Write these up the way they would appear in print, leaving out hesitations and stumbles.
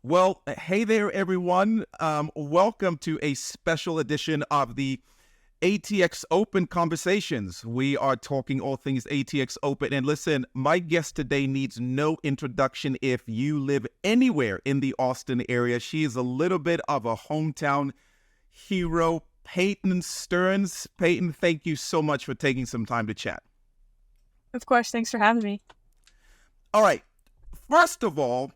Well, hey there, everyone. Welcome to a special edition of the ATX Open Conversations. We are talking all things ATX Open. And listen, my guest today needs no introduction if you live anywhere in the Austin area. She is a little bit of a hometown hero, Peyton Stearns. Peyton, thank you so much for taking some time to chat. Of course, thanks for having me. All right. First of all,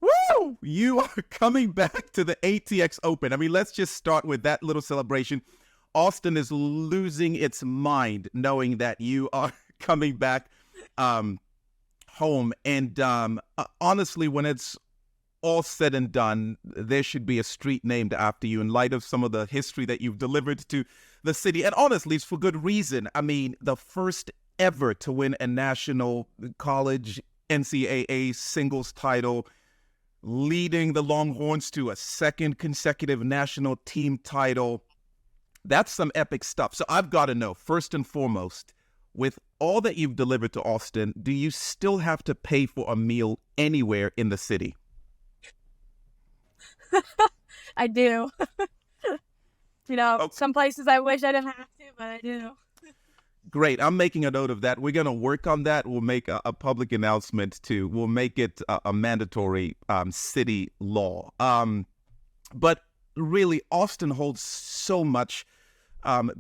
woo! You are coming back to the ATX Open. I mean, let's just start with that little celebration. Austin is losing its mind knowing that you are coming back home. And honestly, when it's all said and done, there should be a street named after you in light of some of the history that you've delivered to the city. And honestly, it's for good reason. I mean, the first ever to win a national college NCAA singles title, leading the Longhorns to a second consecutive national team title. That's some epic stuff. So I've got to know, first and foremost, with all that you've delivered to Austin, do you still have to pay for a meal anywhere in the city? I do. Some places I wish I didn't have to, but I do. Great. I'm making a note of that. We're going to work on that. We'll make a public announcement too. We'll make it a mandatory city law. But really, Austin holds so much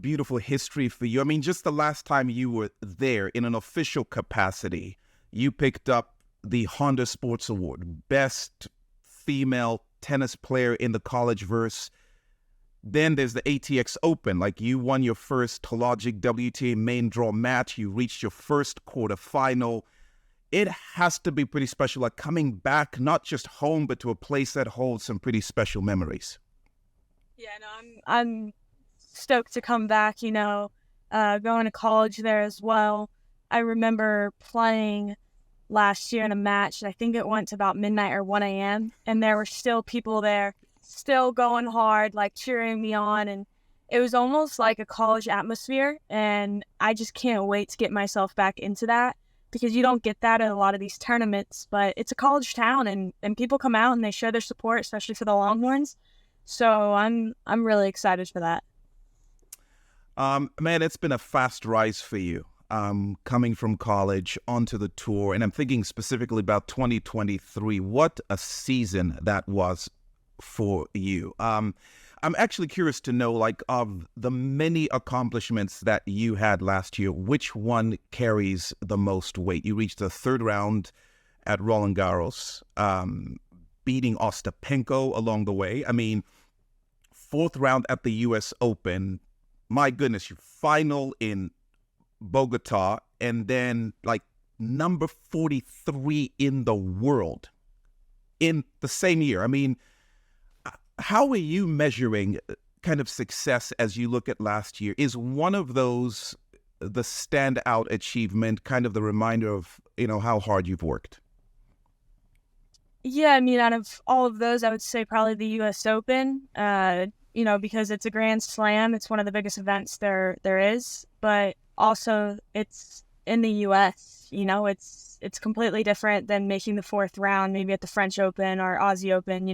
beautiful history for you. I mean, just the last time you were there in an official capacity, you picked up the Honda Sports Award, Best Female Tennis Player in the College Verse. Then there's the ATX Open. Like, you won your first Hologic WTA main draw match. You reached your first quarterfinal. It has to be pretty special, like coming back, not just home, but to a place that holds some pretty special memories. Yeah, no, I'm stoked to come back, going to college there as well. I remember playing last year in a match. I think it went to about midnight or 1 a.m. And there were still people there, still going hard, like cheering me on. And it was almost like a college atmosphere. And I just can't wait to get myself back into that, because you don't get that in a lot of these tournaments. But it's a college town, and people come out and they show their support, especially for the Longhorns. So I'm really excited for that. Man, it's been a fast rise for you. Coming from college onto the tour, and I'm thinking specifically about 2023. What a season that was for you. I'm actually curious to know, like, of the many accomplishments that you had last year, which one carries the most weight? You reached the third round at Roland Garros, beating Ostapenko along the way. I mean, fourth round at the U.S. Open. My goodness, your final in Bogota, and then like number 43 in the world in the same year. I mean, how are you measuring kind of success as you look at last year? Is one of those the standout achievement, kind of the reminder of, how hard you've worked? Yeah, I mean, out of all of those, I would say probably the U.S. Open, because it's a Grand Slam. It's one of the biggest events there is, but also it's in the U.S., it's completely different than making the fourth round, maybe at the French Open or Aussie Open.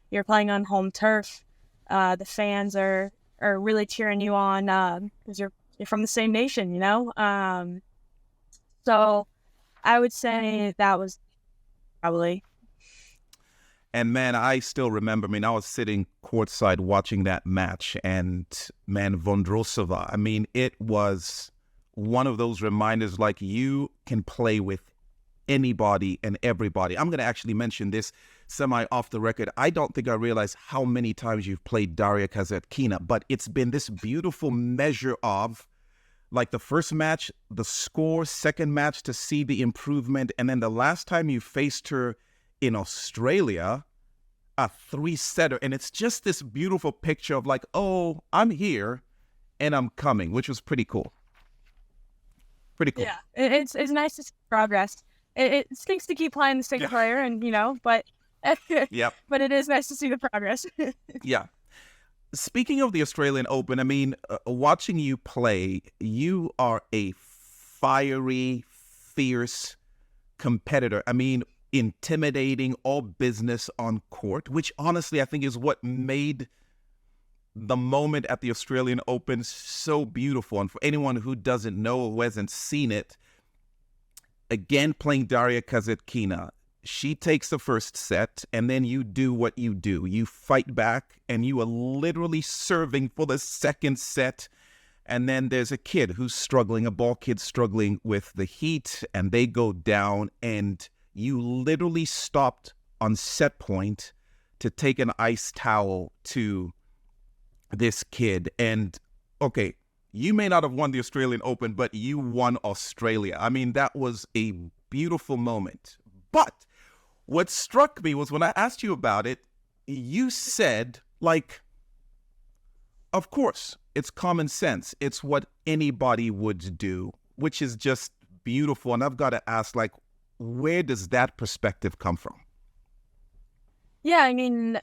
You're playing on home turf. The fans are really cheering you on, because you're from the same nation, So I would say that was probably. And man, I still remember, I was sitting courtside watching that match, and man, Vondrousova, it was one of those reminders, like, you can play with anybody and everybody. I'm going to actually mention this semi off the record. I don't think I realized how many times you've played Daria Kasatkina, but it's been this beautiful measure of, like, the first match, the score, second match to see the improvement, and then the last time you faced her in Australia, a 3-setter. And it's just this beautiful picture of, like, oh, I'm here and I'm coming, which was pretty cool. Pretty cool. Yeah, it's nice to see progress. It stinks to keep playing the same player, and but yep. But it is nice to see the progress. Yeah. Speaking of the Australian Open, watching you play, you are a fiery, fierce competitor. intimidating, all business on court, which honestly I think is what made the moment at the Australian Open so beautiful. And for anyone who doesn't know or who hasn't seen it, again, playing Daria Kasatkina, she takes the first set, and then you do what you do. You fight back, and you are literally serving for the second set. And then there's a kid who's struggling, a ball kid struggling with the heat, and they go down, and you literally stopped on set point to take an ice towel to this kid. And, okay, you may not have won the Australian Open, but you won Australia. I mean, that was a beautiful moment. But what struck me was when I asked you about it, you said, like, of course, it's common sense. It's what anybody would do, which is just beautiful. And I've got to ask, like, where does that perspective come from? Yeah, I mean,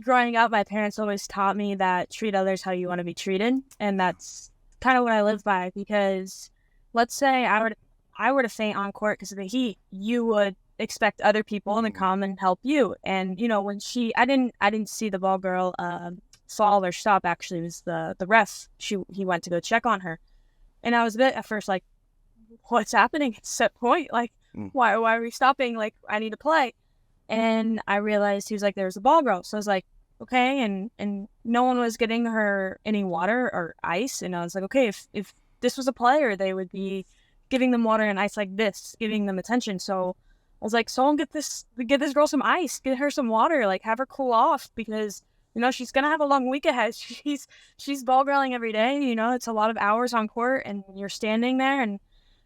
growing up, my parents always taught me that treat others how you want to be treated. And that's kind of what I live by, because let's say I were to faint on court because of the heat, you would expect other people to come and help you. And, you know, when I didn't see the ball girl fall or stop. Actually, it was the ref. He went to go check on her. And I was a bit at first like, what's happening at set point? Like, why are we stopping? Like, I need to play. And I realized he was like, there's a ball girl. So I was like, okay. And no one was getting her any water or ice. And I was like, okay, if this was a player, they would be giving them water and ice like this, giving them attention. So I was like, someone get this girl some ice, get her some water, like have her cool off, because, you know, she's going to have a long week ahead. She's ball girling every day. You know, it's a lot of hours on court and you're standing there. And,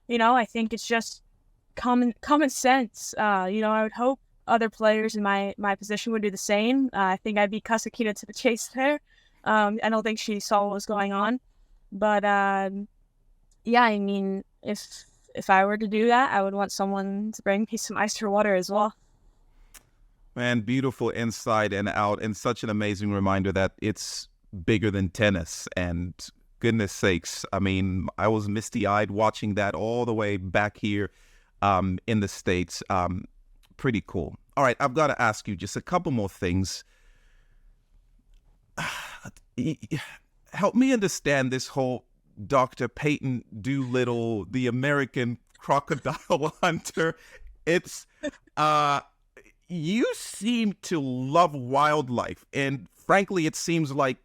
you know, I think it's just common sense. You know, I would hope other players in my position would do the same. I think I beat Kasatkina to the chase there. I don't think she saw what was going on. But, yeah, I mean, if I were to do that, I would want someone to bring me some ice or water as well. Man, beautiful inside and out, and such an amazing reminder that it's bigger than tennis. And goodness sakes, I mean, I was misty-eyed watching that all the way back here in the States. Pretty cool. All right, I've got to ask you just a couple more things. Help me understand this whole Dr. Peyton Doolittle, the American crocodile hunter. It's you seem to love wildlife, and frankly, it seems like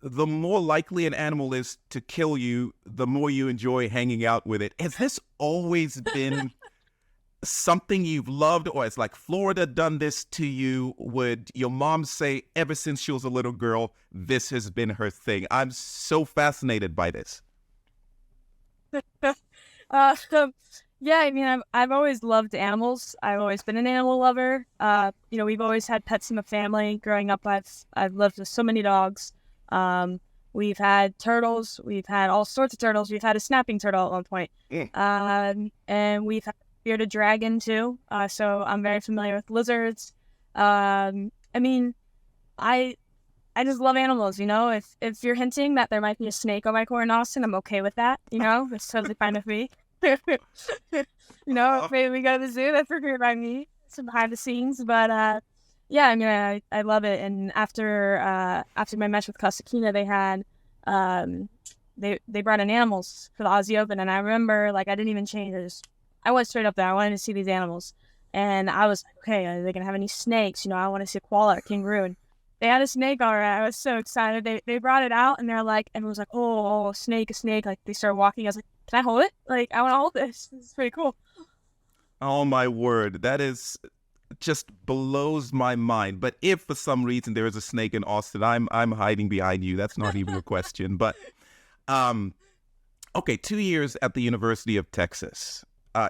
the more likely an animal is to kill you, the more you enjoy hanging out with it. Has this always been something you've loved, or has like Florida done this to you? Would your mom say ever since she was a little girl, this has been her thing? I'm so fascinated by this. Yeah, I mean, I've always loved animals. I've always been an animal lover. You know, we've always had pets in the family. Growing up, I've lived with so many dogs. We've had turtles. We've had all sorts of turtles. We've had a snapping turtle at one point. And we've had a bearded dragon too. So I'm very familiar with lizards. I mean, I just love animals. You know, if you're hinting that there might be a snake on my court in Austin, I'm okay with that. You know, it's totally fine with me. You know, maybe we go to the zoo. That's great by me. Some behind the scenes, but yeah, I mean, I love it. And after my match with Kasatkina, they had they brought in animals for the Aussie Open, and I remember like I didn't even change. I went straight up there. I wanted to see these animals, and I was like, okay, are they gonna have any snakes? You know, I want to see a koala or kangaroo. And they had a snake. All right, I was so excited. They brought it out, and they're like, everyone was like, oh, a snake. Like they started walking. I was like, can I hold it? Like, I want to hold this. This is pretty cool. Oh my word, that is just blows my mind. But if for some reason there is a snake in Austin, I'm hiding behind you. That's not even a question. But okay, 2 years at the University of Texas.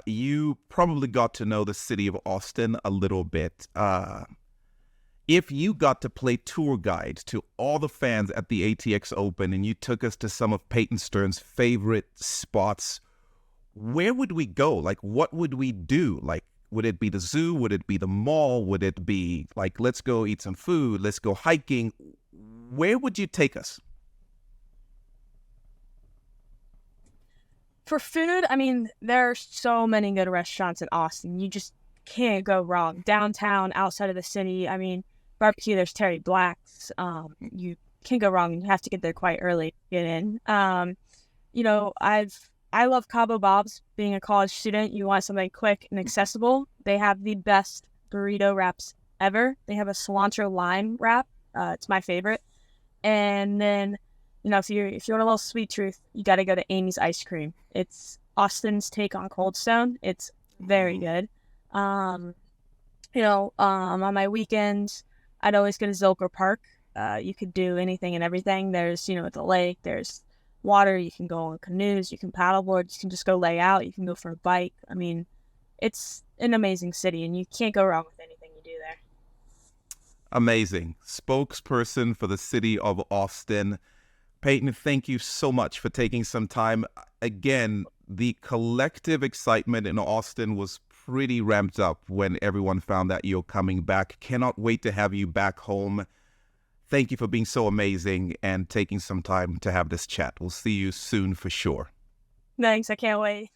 You probably got to know the city of Austin a little bit. If you got to play tour guide to all the fans at the ATX Open and you took us to some of Peyton Stearns' favorite spots, where would we go? Like, what would we do? Like, would it be the zoo? Would it be the mall? Would it be like, let's go eat some food? Let's go hiking? Where would you take us? For food, I mean, there are so many good restaurants in Austin. You just can't go wrong. Downtown, outside of the city, I mean, barbecue, there's Terry Black's. You can't go wrong. You have to get there quite early to get in. You know, I love Cabo Bob's. Being a college student, you want something quick and accessible. They have the best burrito wraps ever. They have a cilantro lime wrap. It's my favorite. And then, you know, if you want a little sweet tooth, you got to go to Amy's Ice Cream. It's Austin's take on Cold Stone. It's very good. You know, on my weekends, I'd always go to Zilker Park. You could do anything and everything. There's, you know, at the lake, there's water. You can go on canoes. You can paddleboard. You can just go lay out. You can go for a bike. I mean, it's an amazing city, and you can't go wrong with anything you do there. Amazing. Spokesperson for the city of Austin. Peyton, thank you so much for taking some time. Again, the collective excitement in Austin was pretty ramped up when everyone found that you're coming back. Cannot wait to have you back home. Thank you for being so amazing and taking some time to have this chat. We'll see you soon for sure. Thanks. I can't wait.